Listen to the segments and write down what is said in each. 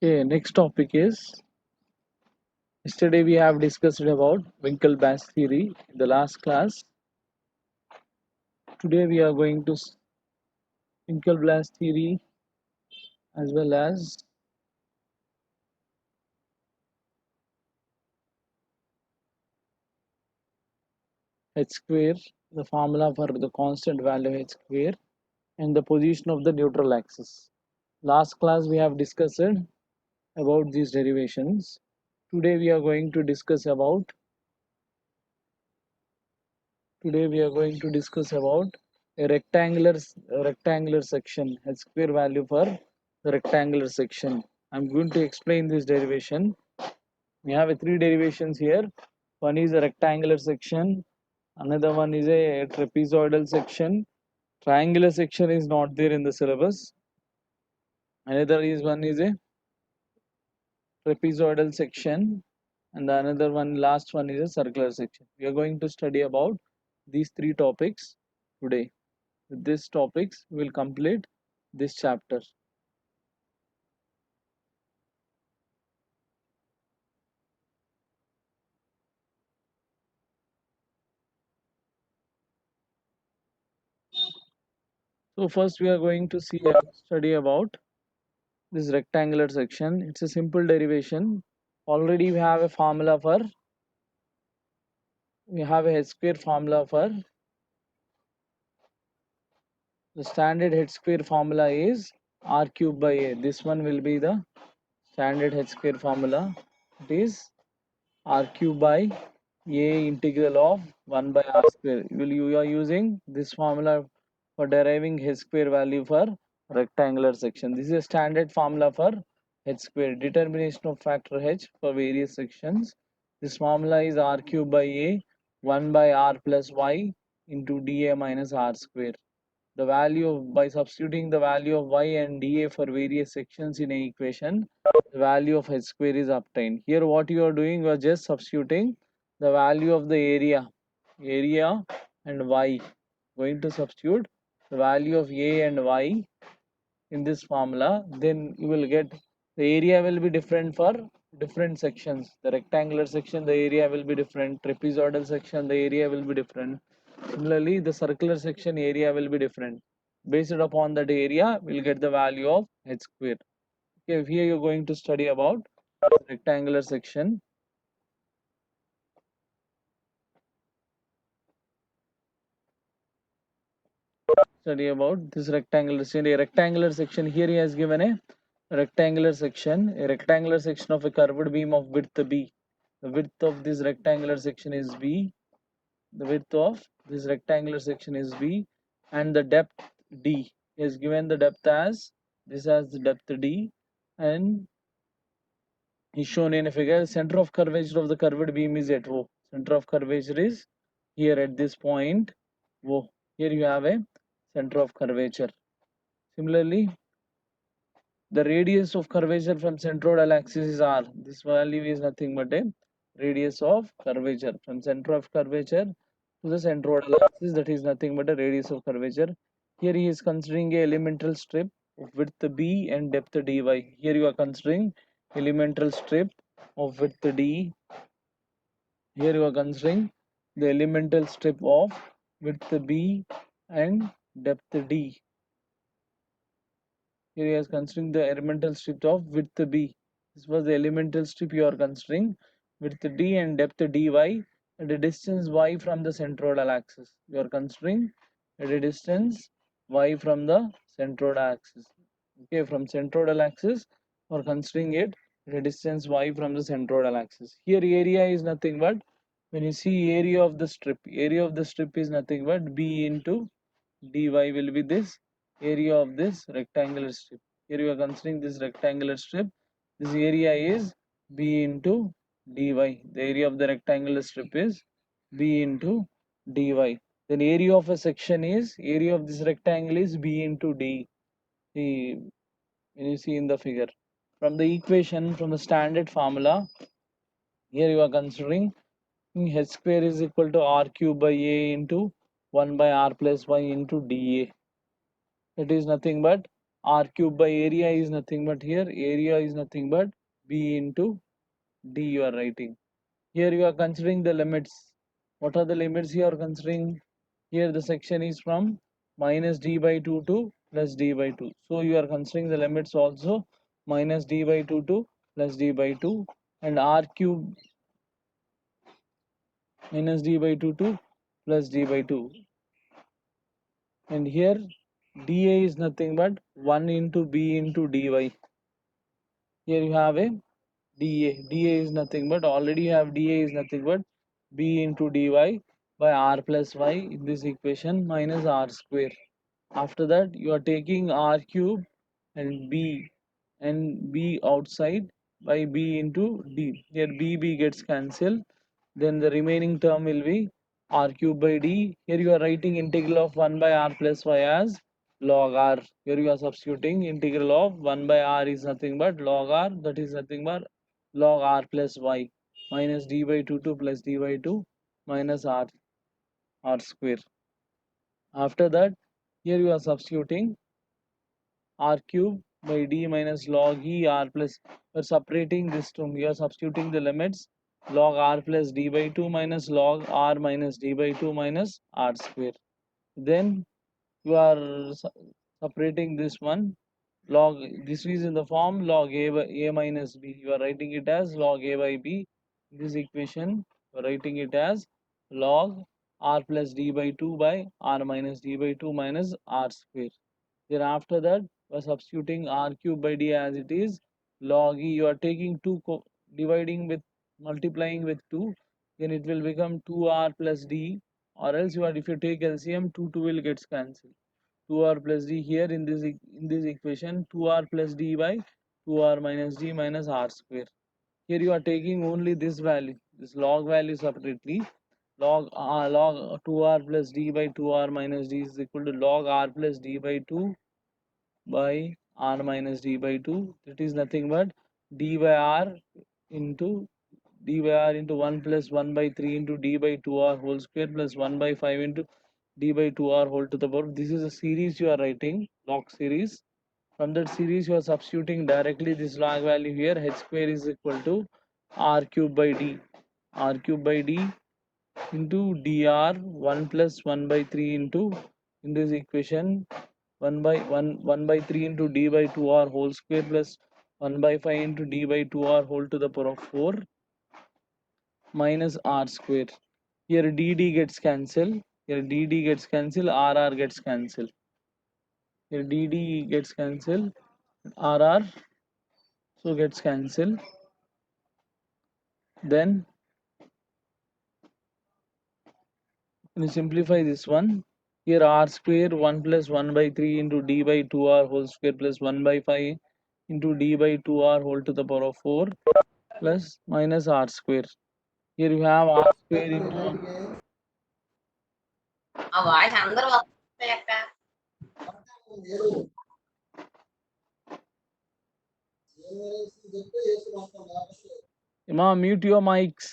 Okay, next topic is yesterday we have discussed about Winklevoss theory in the last class. Today we are going to Winklevoss theory as well as h square, the formula for the constant value h square, and the position of the neutral axis. Last class we have discussed about these derivations. Today we are going to discuss about a rectangular section h square value for the rectangular section. I'm going to explain this derivation. We have three derivations here. One is a rectangular section, another one is a trapezoidal section. Triangular section is not there in the syllabus. Another is one is a trapezoidal section, and the another one, last one, is a circular section. We are going to study about these three topics today. With these topics we will complete this chapter. So first we are going to study about this rectangular section. It's a simple derivation. Already we have a h square formula for the standard h square formula is r cube by a. This one will be the standard h square formula. It is r cube by a integral of 1 by r square. You are using this formula for deriving h square value for rectangular section. This is a standard formula for h square, determination of factor h for various sections. This formula is r cube by a 1 by r plus y into dA minus r square. The value of, by substituting the value of y and dA for various sections in a equation, the value of h square is obtained. Here what you are doing, you are just substituting the value of the area and y. Going to substitute the value of a and y in this formula, then you will get the area will be different for different sections. The rectangular section, the area will be different. Trapezoidal section, the area will be different. Similarly, the circular section area will be different. Based upon that area, we'll get the value of h square. Okay, here you're going to study about rectangular section. Study about this rectangular section. A rectangular section, here he has given a rectangular section of a curved beam of width b. The width of this rectangular section is b. The width of this rectangular section is b, and the depth d. He has given the depth as this as the depth d, and is shown in a figure. Center of curvature of the curved beam is at O. Center of curvature is here at this point O. Here you have a center of curvature. Similarly, the radius of curvature from centroidal axis is r. This value is nothing but a radius of curvature from center of curvature to the centroidal axis, that is nothing but a radius of curvature. Here he is considering a elemental strip of width b and depth dy. Here you are considering elemental strip of width d. Here you are considering the elemental strip of width b and depth d. Here you are considering the elemental strip of width b. This was the elemental strip you are considering, width d and depth dy at a distance y from the centroidal axis. You are considering at a distance y from the centroidal axis. Okay, from centroidal axis you are considering it at a distance y from the centroidal axis. Here area is nothing but, when you see area of the strip is nothing but b into dy will be this area of this rectangular strip. Here you are considering this rectangular strip. This area is b into dy. The area of the rectangular strip is b into dy. Then area of a section is, area of this rectangle is b into d. See, when you see in the figure. From the equation, from the standard formula, here you are considering h square is equal to r cube by a into 1 by r plus y into dA. It is nothing but R cube by area is nothing but here, area is nothing but B into D you are writing. Here you are considering the limits. What are the limits you are considering? Here the section is from minus d by 2 to plus d by 2. So you are considering the limits also minus d by 2 to plus d by 2, and r cube minus d by 2 to plus d by 2. And here dA is nothing but 1 into b into dy. Here you have a dA. dA is nothing but, already you have dA is nothing but b into dy by r plus y in this equation minus r square. After that you are taking r cube and b outside by b into d. Here b gets cancelled. Then the remaining term will be r cube by d. Here you are writing integral of 1 by r plus y as log r. Here you are substituting integral of 1 by r is nothing but log r, that is nothing but log r plus y minus d by 2 to plus d by 2 minus r square. After that here you are substituting r cube by d minus log e r plus, we are separating this term, we are substituting the limits log r plus d by 2 minus log r minus d by 2 minus r square. Then you are separating this one log, this is in the form log a by a minus b, you are writing it as log a by b. This equation you are writing it as log r plus d by 2 by r minus d by 2 minus r square. Then after that we are substituting r cube by d as it is log e, you are taking 2 dividing with multiplying with 2, then it will become 2r plus d, or else you are, if you take LCM 2 will gets cancelled. 2r plus d here in this equation 2r plus d by 2r minus d minus r square. Here you are taking only this value, this log value separately. Log 2r plus d by 2r minus d is equal to log r plus d by 2 by r minus d by 2. That is nothing but d by r into 1 plus 1 by 3 into d by 2r whole square plus 1 by 5 into d by 2r whole to the power. This is a series you are writing, log series. From that series you are substituting directly this log value here, h square is equal to r cube by d, r cube by d into dr 1 plus 1 by 3 into, in this equation 1 by 3 into d by 2r whole square plus 1 by 5 into d by 2r whole to the power of 4 minus r square. Here dd gets cancelled, here dd gets cancelled, rr gets cancelled. Here dd gets cancelled, rr so gets cancelled. Then when you simplify this one, here r square 1 plus 1 by 3 into d by 2r whole square plus 1 by 5 into d by 2r whole to the power of 4 plus minus r square. Here you have r square into ఆ voice అందరూ వస్తాయి అక్క. Emma, mute your mics.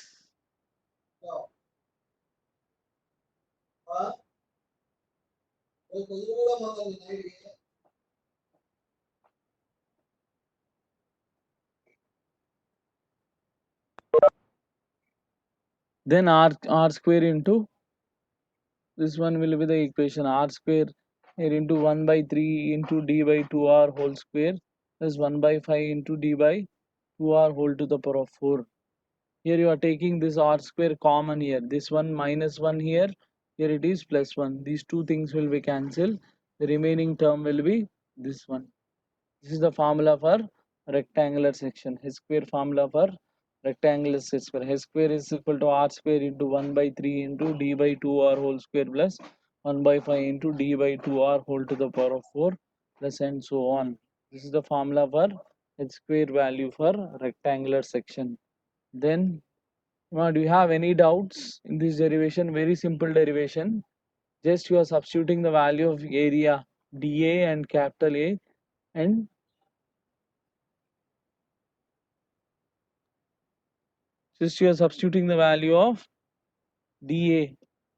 Then r square into, this one will be the equation r square here into 1 by 3 into d by 2r whole square plus 1 by 5 into d by 2r whole to the power of 4. Here you are taking this r square common here, this one minus 1 here, here it is plus 1, these two things will be cancelled, the remaining term will be this one. This is the formula for rectangular section, h square formula for rectangular set square. H square is equal to r square into 1 by 3 into d by 2r whole square plus 1 by 5 into d by 2r whole to the power of 4 plus and so on. This is the formula for h square value for rectangular section. Then do you have any doubts in this derivation? Very simple derivation. Just you are substituting the value of area dA and capital A, and just you are substituting the value of dA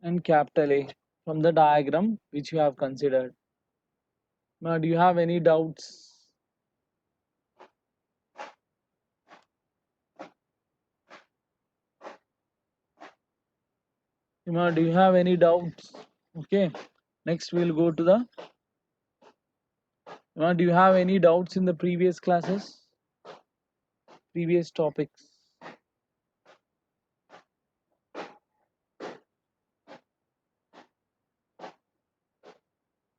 and capital A from the diagram which you have considered. Now, do you have any doubts? Ima, do you have any doubts? Okay. Next, we'll go to the. Ima, do you have any doubts in the previous classes? Previous topics?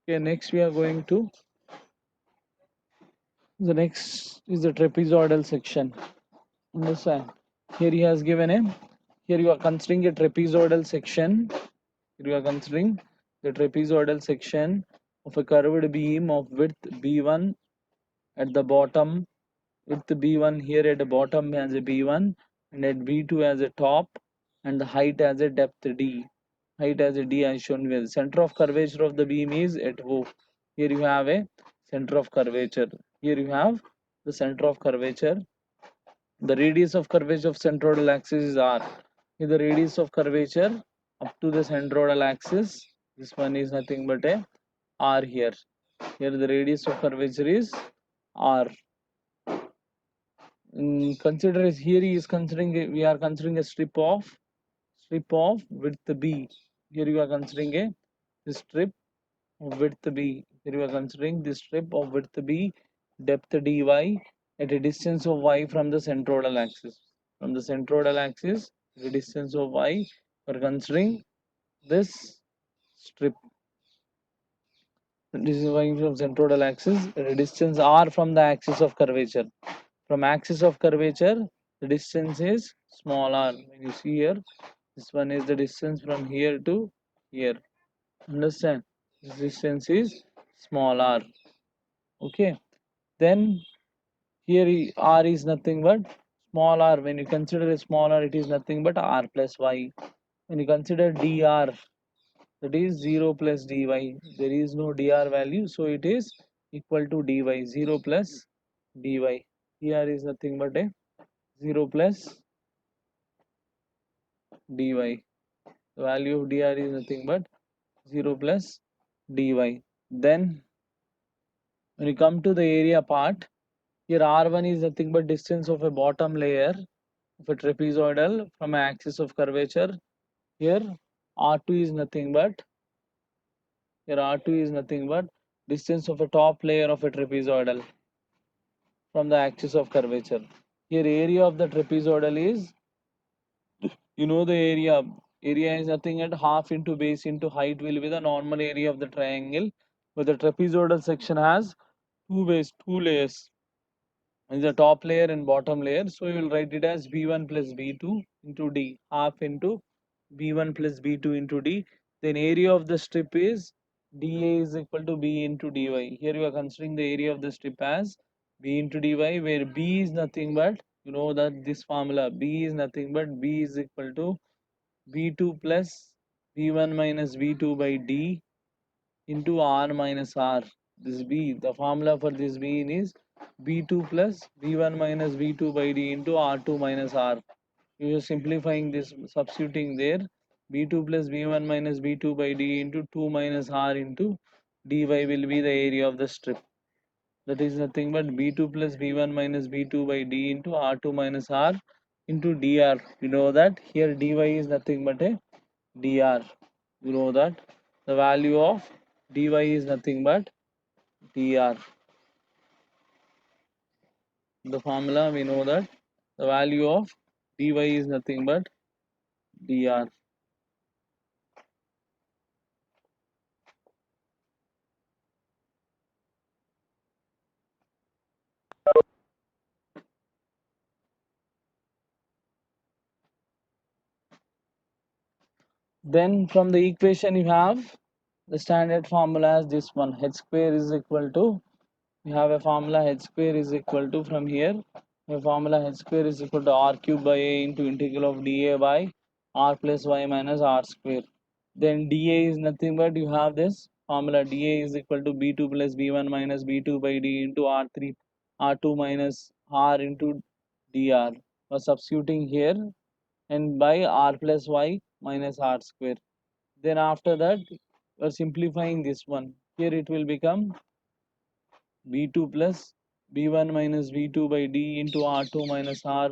Okay. Next, we are going to. The next is the trapezoidal section. Understand? Here he has given a. Here you are considering a trapezoidal section. Here you are considering the trapezoidal section of a curved beam of width B1 at the bottom, width B1 here at the bottom as a B1 and at B2 as a top, and the height as a depth D. Height as a D as shown here. The center of curvature of the beam is at O. Here you have a center of curvature. Here you have the center of curvature. The radius of curvature of centroidal axis is R. Here the radius of curvature up to the centroidal axis, this one is nothing but a R here. Here the radius of curvature is R. Consider is here he is considering we are considering a strip of width B. Here you are considering a this strip of width B. Here you are considering this strip of width B, depth dy at a distance of y from the centroidal axis. From the centroidal axis, the distance of y, we are considering this strip. This is y from centroidal axis. The distance r from the axis of curvature. From axis of curvature, the distance is small r. When you see here, this one is the distance from here to here. Understand? This distance is small r. Okay. Then here r is nothing but small r. When you consider a small r, it is nothing but r plus y. When you consider dr, that is 0 plus dy. There is no dr value, so it is equal to dy. 0 plus dy. Dr is nothing but a 0 plus dy. The value of dr is nothing but 0 plus dy. Then when you come to the area part, here r1 is nothing but distance of a bottom layer of a trapezoidal from an axis of curvature. Here r2 is nothing but distance of a top layer of a trapezoidal from the axis of curvature. Here area of the trapezoidal is, you know, the area is nothing at half into base into height will be the normal area of the triangle, but the trapezoidal section has two layers, is the top layer and bottom layer. So you will write it as b1 plus b2 into d, half into b1 plus b2 into d. Then area of the strip is dA is equal to b into dy. Here you are considering the area of the strip as b into dy, where b is nothing but, you know that this formula, b is nothing but b is equal to b2 plus b1 minus b2 by d into r minus r. This b, the formula for this b is b2 plus b1 minus b2 by d into r2 minus r. You are simplifying this, substituting there, b2 plus b1 minus b2 by d into 2 minus r into dy will be the area of the strip. That is nothing but b2 plus b1 minus b2 by d into r2 minus r into dr. You know that here dy is nothing but a dr. You know that the value of dy is nothing but dr. The formula, we know that the value of dy is nothing but dr. Then from the equation you have the standard formula as this one, h square is equal to, we have a formula h square is equal to, from here a formula h square is equal to r cube by a into integral of dA by r plus y minus r square. Then dA is nothing but, you have this formula, dA is equal to b2 plus b1 minus b2 by d into r3 r2 minus r into dr. For substituting here and by r plus y minus r square. Then after that we are simplifying this one. Here it will become b2 plus b1 minus b2 by d into r2 minus r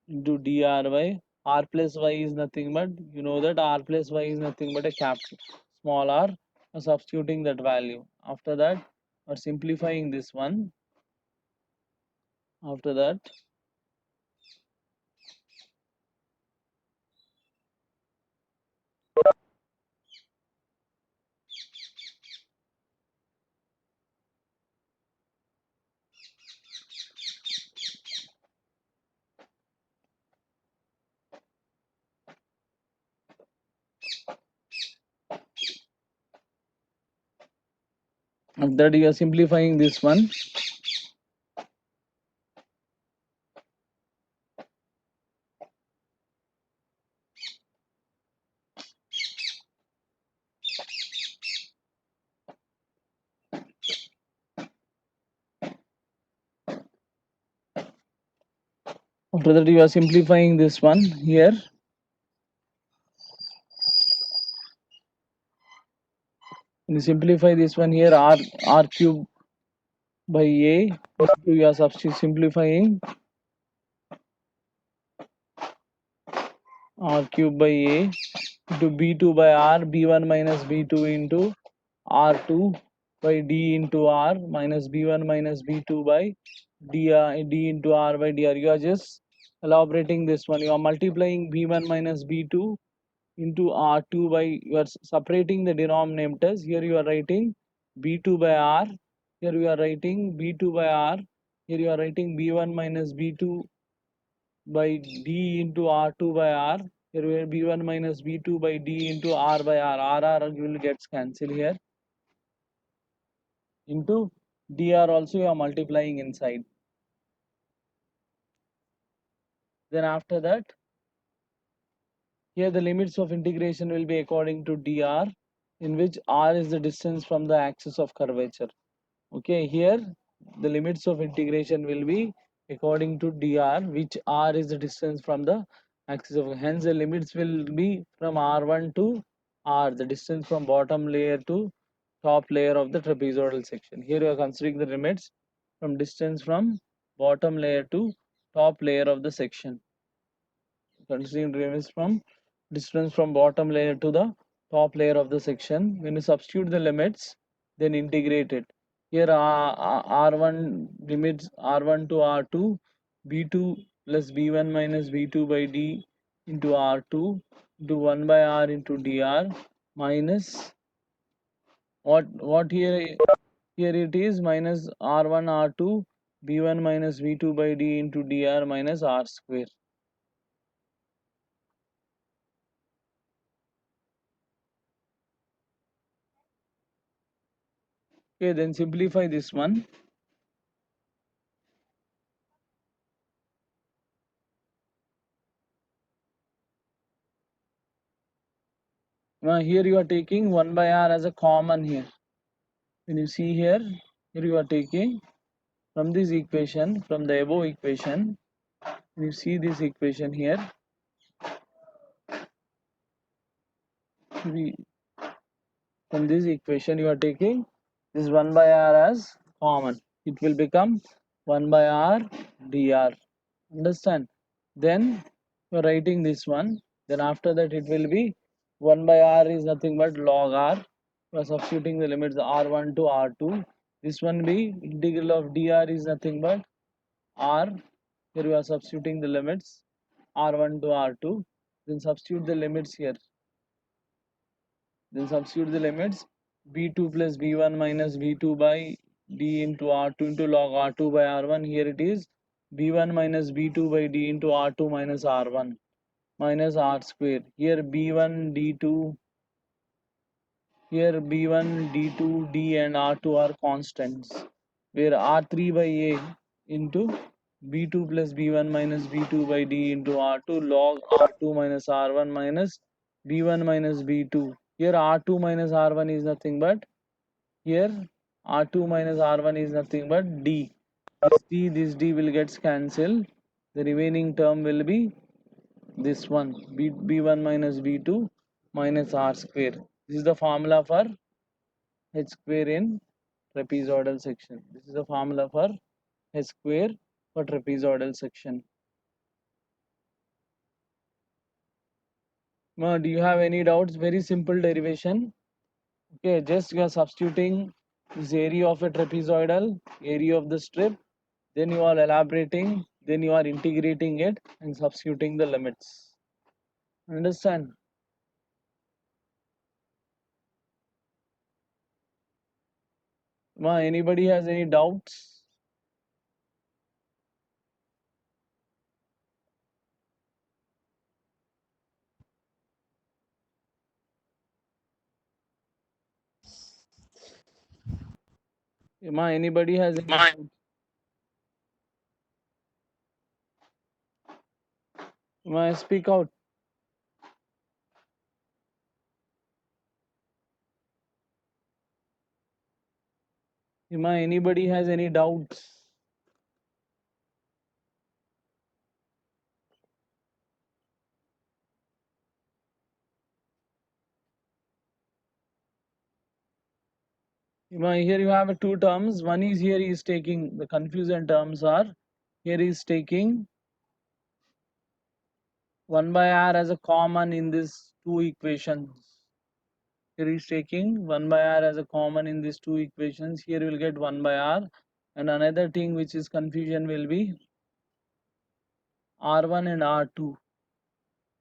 into dr by r plus y is nothing but, you know that r plus y is nothing but a capital small r. Substituting that value. After that, or simplifying this one. After that, you are simplifying this one. After that, you are simplifying this one here. When you simplify this one here, r cube by a, you are simplifying r cube by a into b2 by r, b1 minus b2 into r2 by d into r minus b1 minus b2 by d into r by dr. You are just elaborating this one. You are multiplying b1 minus b2 into r2 by, you are separating the denominators. Here you are writing b2 by r. Here you are writing b2 by r. Here you are writing b1 minus b2 by d into r2 by r. Here will b1 minus b2 by d into r by r. R will get cancelled here. Into dr also you are multiplying inside. Then after that, here the limits of integration will be according to dr, in which r is the distance from the axis of curvature. Okay, here the limits of integration will be according to dr, which r is the distance from the axis of, hence the limits will be from r1 to r, the distance from bottom layer to top layer of the trapezoidal section. Here you are considering the limits from distance from bottom layer to top layer of the section. Considering limits from distance from bottom layer to the top layer of the section. When you substitute the limits, then integrate it. Here r1 limits r1 to r2, b2 plus b1 minus b2 by d into r2 into 1 by r into dr minus what here it is minus r1 r2 b1 minus b2 by d into dr minus r square. Okay, then simplify this one. Now here you are taking 1 by r as a common here. When you see here you are taking from this equation, from the above equation, when you see this equation here, from this equation you are taking this 1 by r as common. It will become 1 by r dr. Understand? Then you are writing this one. Then after that it will be 1 by r is nothing but log r. You are substituting the limits r1 to r2. This one be integral of dr is nothing but r. Here we are substituting the limits r1 to r2. Then substitute the limits here. Then substitute the limits b2 plus b1 minus b2 by d into r2 into log r2 by r1. Here it is b1 minus b2 by d into r2 minus r1 minus r square. Here b1 d2, here b1 d2 d and r2 are constants, where r3 by a into b2 plus b1 minus b2 by d into r2 log r2 minus r1 minus b1 minus b2. Here r2 minus r1 is nothing but, here r2 minus r1 is nothing but d. This d will get cancelled. The remaining term will be this one b1 minus b2 minus r square. This is the formula for h square in trapezoidal section. This is a formula for h square for trapezoidal section. Do you have any doubts? Very simple derivation. Okay, just you are substituting this area of a trapezoidal, area of the strip, then you are elaborating, then you are integrating it and substituting the limits. Understand? Anybody has any doubts? Anybody has any doubts? Speak out. Anybody has any doubts? Here you have two terms. One is here he is taking the confusion terms are here he is taking 1 by r as a common in these two equations. Here he is taking 1 by r as a common in these two equations. Here you will get 1 by r. And another thing which is confusion will be r1 and r2.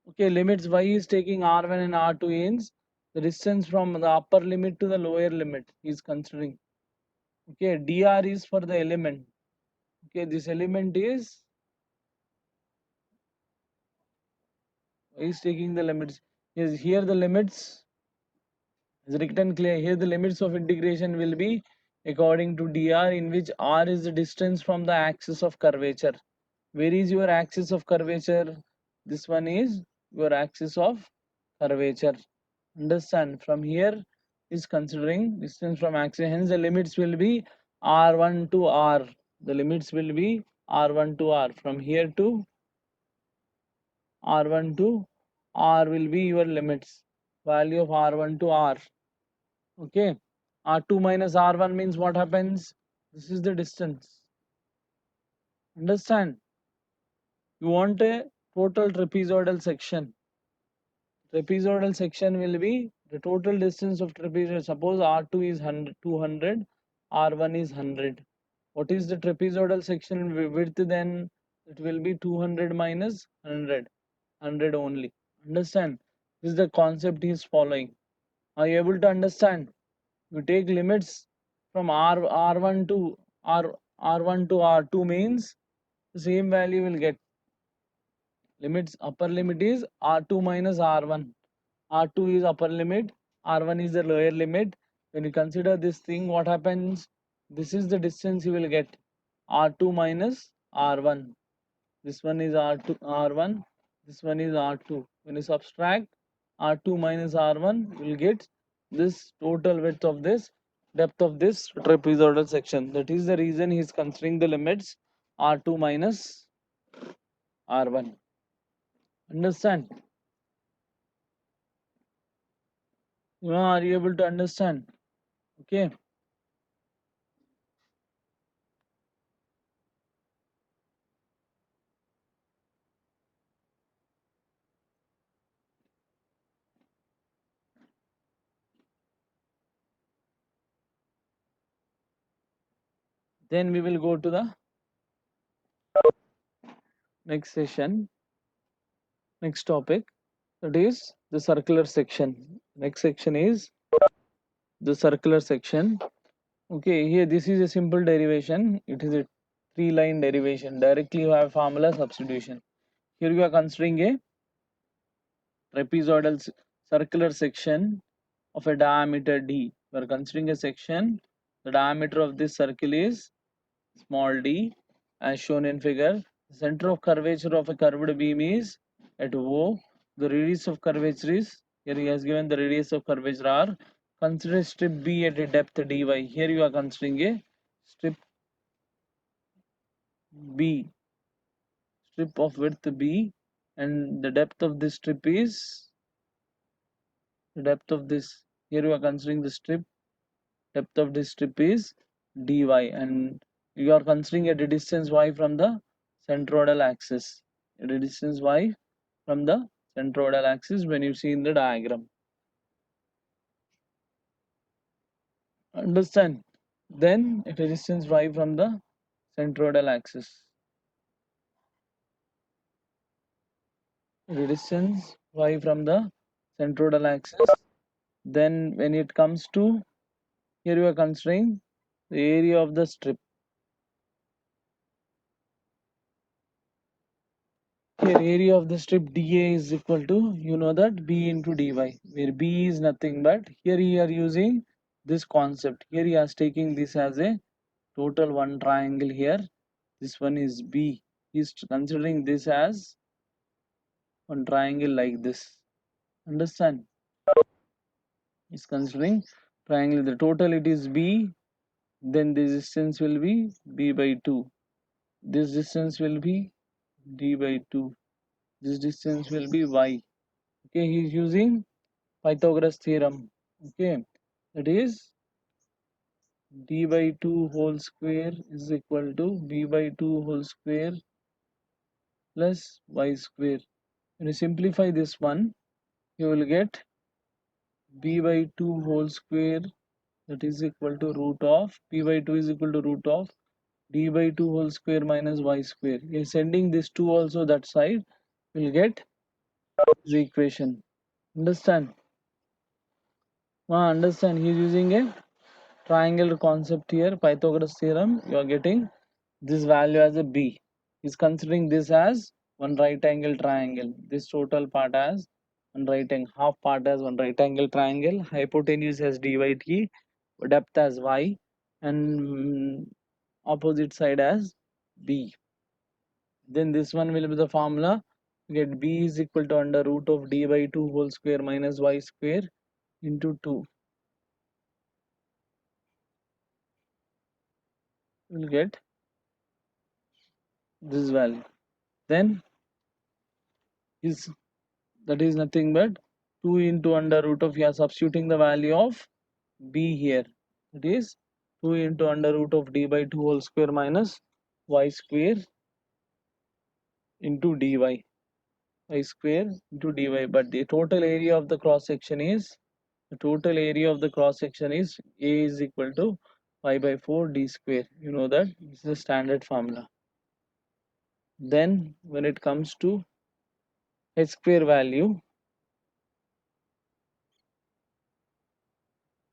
Okay, limits why he is taking r1 and r2 is the distance from the upper limit to the lower limit he is considering. Okay, dr is for the element. Okay, this element is taking the limits. Yes, here the limits is written clear. Here the limits of integration will be according to dr, in which r is the distance from the axis of curvature. Where is your axis of curvature? This one is your axis of curvature. Understand? From here is considering distance from axis. Hence the limits will be r1 to r. The limits will be r1 to r. From here to r1 to r will be your limits. Value of r1 to r. Okay. R2 minus r1 means what happens? This is the distance. Understand? You want a total trapezoidal section. Trapezoidal section will be the total distance of trapezoid. Suppose R2 is 200, R1 is 100. What is the trapezoidal section width then? It will be 200 minus 100, 100 only. Understand? This is the concept he is following. Are you able to understand? You take limits from R1 to R1 to R2 means the same value will get. Limits upper limit is R2 minus R1. R2 is upper limit, R1 is the lower limit. When you consider this thing, what happens? This is the distance you will get. R2 minus R1. This one is R2 R1. This one is R2. When you subtract R2 minus R1, you will get this total width of this depth of this trapezoidal section. That is the reason he is considering the limits R2 minus R1. Understand? Are you able to understand? Okay. Then we will go to the next session, next topic. That is the circular section. Next section is the circular section. Okay, here this is a simple derivation. It is a three-line derivation. Directly you have formula substitution. Here you are considering a trapezoidal circular section of a diameter d. We are considering a section. The diameter of this circle is small d, as shown in figure. The center of curvature of a curved beam is at O. The radius of curvature is, here he has given the radius of curvature r. Consider strip B at a depth dy. Here you are considering a strip B, strip of width B, and the depth of this strip is the depth of this. Here you are considering the strip Depth of this strip is dy, and you are considering a distance y from the centroidal axis. A distance y from the centroidal axis when you see in the diagram. Understand? Then a distance y from the centroidal axis. Distance y from the centroidal axis. Then when it comes to, here you are considering the area of the strip. Here area of the strip dA is equal to, you know that, b into dy, where b is nothing but, here you are using this concept. Here you are taking this as a total one triangle here. This one is b. He is considering this as one triangle like this. Understand? Is considering triangle. The total it is b. Then this distance will be b by 2. This distance will be d by 2. This distance will be y. Okay, he is using Pythagoras theorem. Okay, that is d by 2 whole square is equal to b by 2 whole square plus y square. When you simplify this one, you will get b by 2 whole square, that is equal to root of b by 2 is equal to root of d by 2 whole square minus y square. You sending this 2 also that side, will get the equation. Understand? Understand? He is using a triangle concept here, Pythagoras theorem. You are getting this value as a b. He's considering this as one right angle triangle. This total part as one right angle, half part as one right angle triangle. Hypotenuse as dy t, depth as y, and opposite side as b. Then this one will be the formula. You get b is equal to under root of d by 2 whole square minus y square into 2. You will get this value. Then is, that is nothing but 2 into under root of, you are substituting the value of b here. It is 2 into under root of d by 2 whole square minus y square into dy. Y square into dy. But the total area of the cross section is, the total area of the cross section is a is equal to pi by 4 d square. You know that this is a standard formula. Then when it comes to h square value,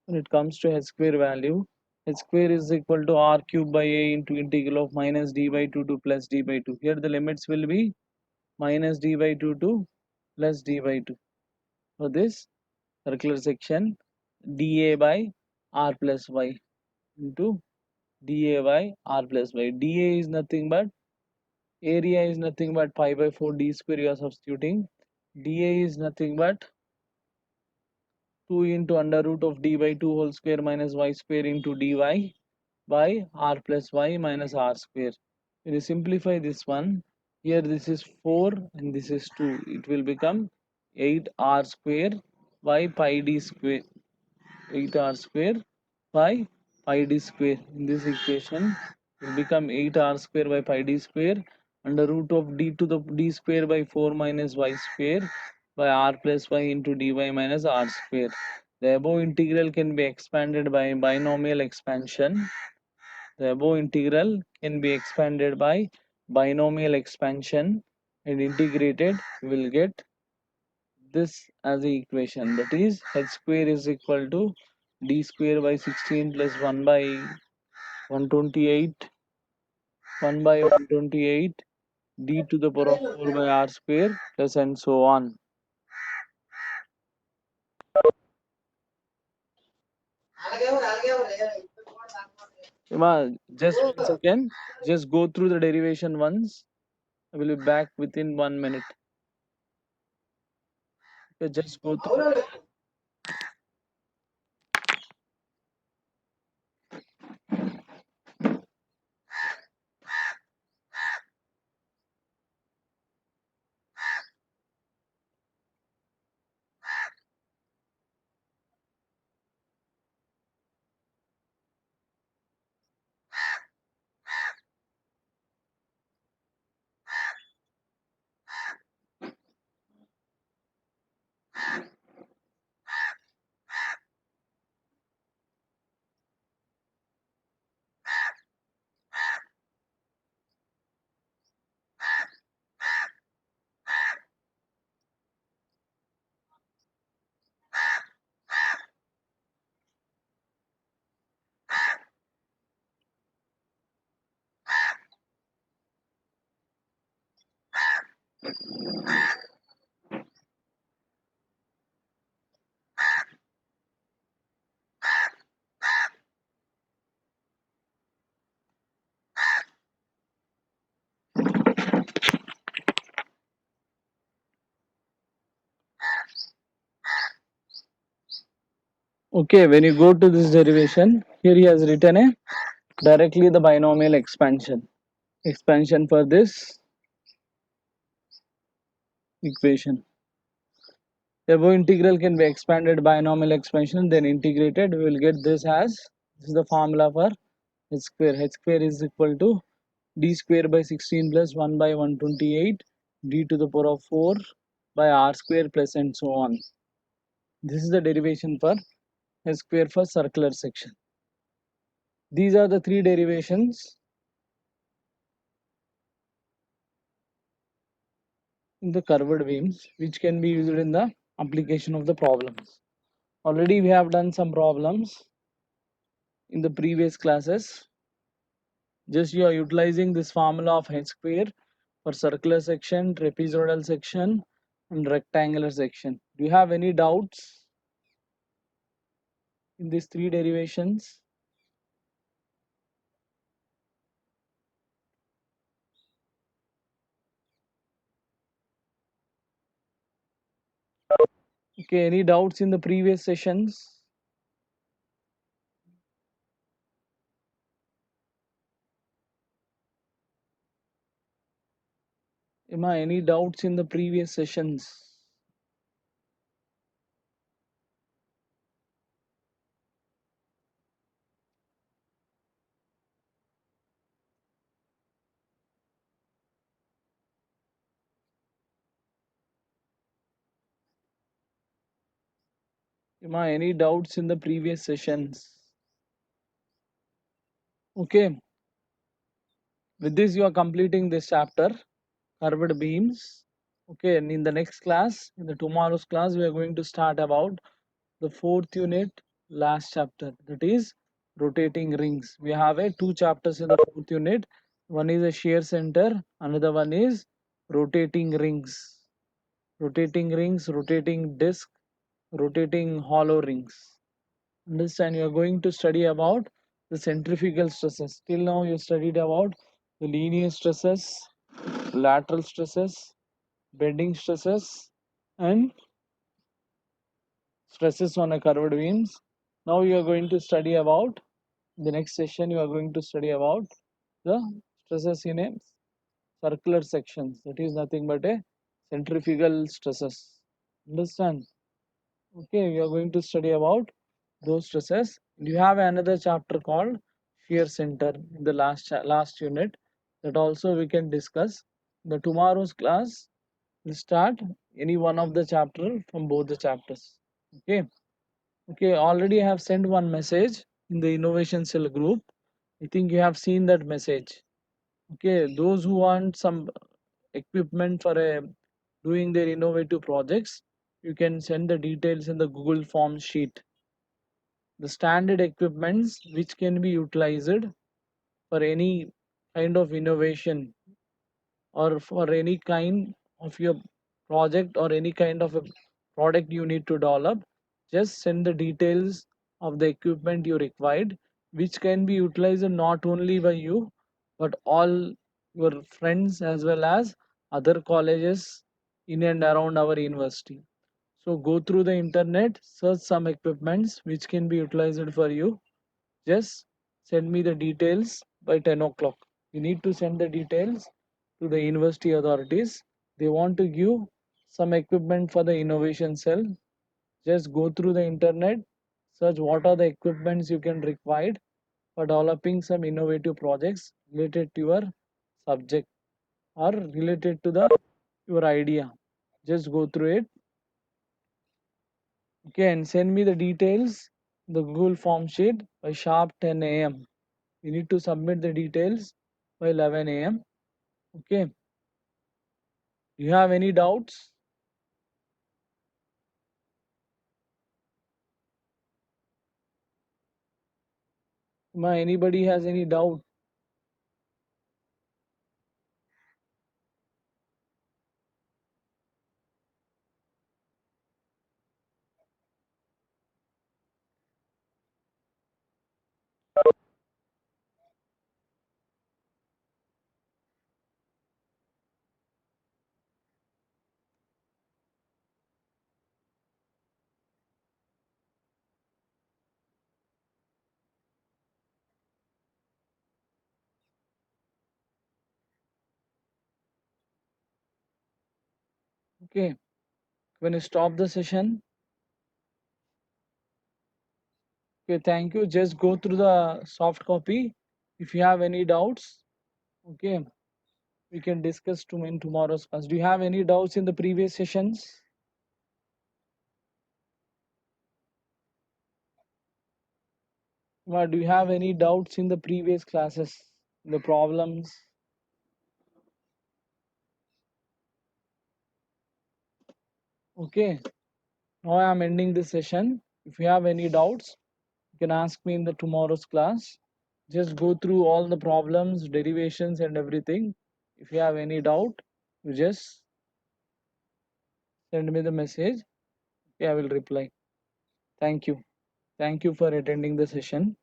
when it comes to h square value, h square is equal to r cube by a into integral of minus d by 2 to plus d by 2. Here the limits will be minus d by 2 to plus d by 2. For this circular section, dA by r plus y into dA by r plus y. dA is nothing but, area is nothing but pi by 4 d square, you are substituting. dA is nothing but 2 into under root of d by 2 whole square minus y square into dy by r plus y minus r square. When you simplify this one, here this is 4 and this is 2. It will become 8r square by pi d square. 8r square by pi d square. In this equation, will become 8r square by pi d square under root of d to the d square by 4 minus y square by r plus y into dy minus r square. The above integral can be expanded by binomial expansion. The above integral can be expanded by binomial expansion and integrated. We will get this as the equation, that is h square is equal to d square by 16 plus 1 by 128, 1 by 128 d to the power of 4 by r square plus and so on. Just 1 second, just go through the derivation once. I will be back within 1 minute. Okay, just go through. Okay, when you go to this derivation, here he has written a directly the binomial expansion. Expansion for this equation. The above integral can be expanded binomial expansion, then integrated. We will get this as this is the formula for h square. H square is equal to d square by 16 plus 1 by 128 d to the power of 4 by r square plus and so on. This is the derivation for h square for circular section. These are the three derivations in the curved beams which can be used in the application of the problems. Already we have done some problems in the previous classes. Just you are utilizing this formula of h square for circular section, trapezoidal section and rectangular section. Do you have any doubts in these three derivations? Okay, any doubts in the previous sessions? Emma, any doubts in the previous sessions? Emma, any doubts in the previous sessions? Okay, with this you are completing this chapter, curved beams. Okay, and in the next class, in the tomorrow's class, we are going to start about the fourth unit, last chapter, that is rotating rings. We have a two chapters in the fourth unit. One is a shear center, another one is rotating rings. Rotating rings, rotating disc, rotating hollow rings. Understand, you are going to study about the centrifugal stresses. Till now you studied about the linear stresses, lateral stresses, bending stresses and stresses on a curved beams. Now you are going to study about, in the next session you are going to study about the stresses in a circular sections. That is nothing but a centrifugal stresses. Understand? Okay, we are going to study about those stresses. You have another chapter called shear center in the last unit, that also we can discuss. The tomorrow's class will start any one of the chapter from both the chapters. Okay. Okay, already I have sent one message in the innovation cell group. I think you have seen that message. Okay, those who want some equipment for a doing their innovative projects, you can send the details in the Google Form sheet. The standard equipments which can be utilized for any kind of innovation or for any kind of your project or any kind of a product you need to develop, just send the details of the equipment you required, which can be utilized not only by you but all your friends as well as other colleges in and around our university. So go through the internet, search some equipments which can be utilized for you. Just send me the details by 10 o'clock. You need to send the details to the university authorities. They want to give some equipment for the innovation cell. Just go through the internet, search what are the equipments you can require for developing some innovative projects related to your subject or related to the your idea. Just go through it. Okay, and send me the details, the Google form sheet by sharp 10 a.m. You need to submit the details by 11 a.m. Okay. Do you have any doubts? Anybody has any doubt? Okay, when you stop the session. Okay, thank you. Just go through the soft copy. If you have any doubts, okay, we can discuss in tomorrow's class. Do you have any doubts in the previous sessions? Do you have any doubts in the previous classes? The problems? Okay, now I am ending this session. If you have any doubts, you can ask me in the tomorrow's class. Just go through all the problems, derivations, and everything. If you have any doubt, you just send me the message. Okay, I will reply. Thank you. Thank you for attending the session.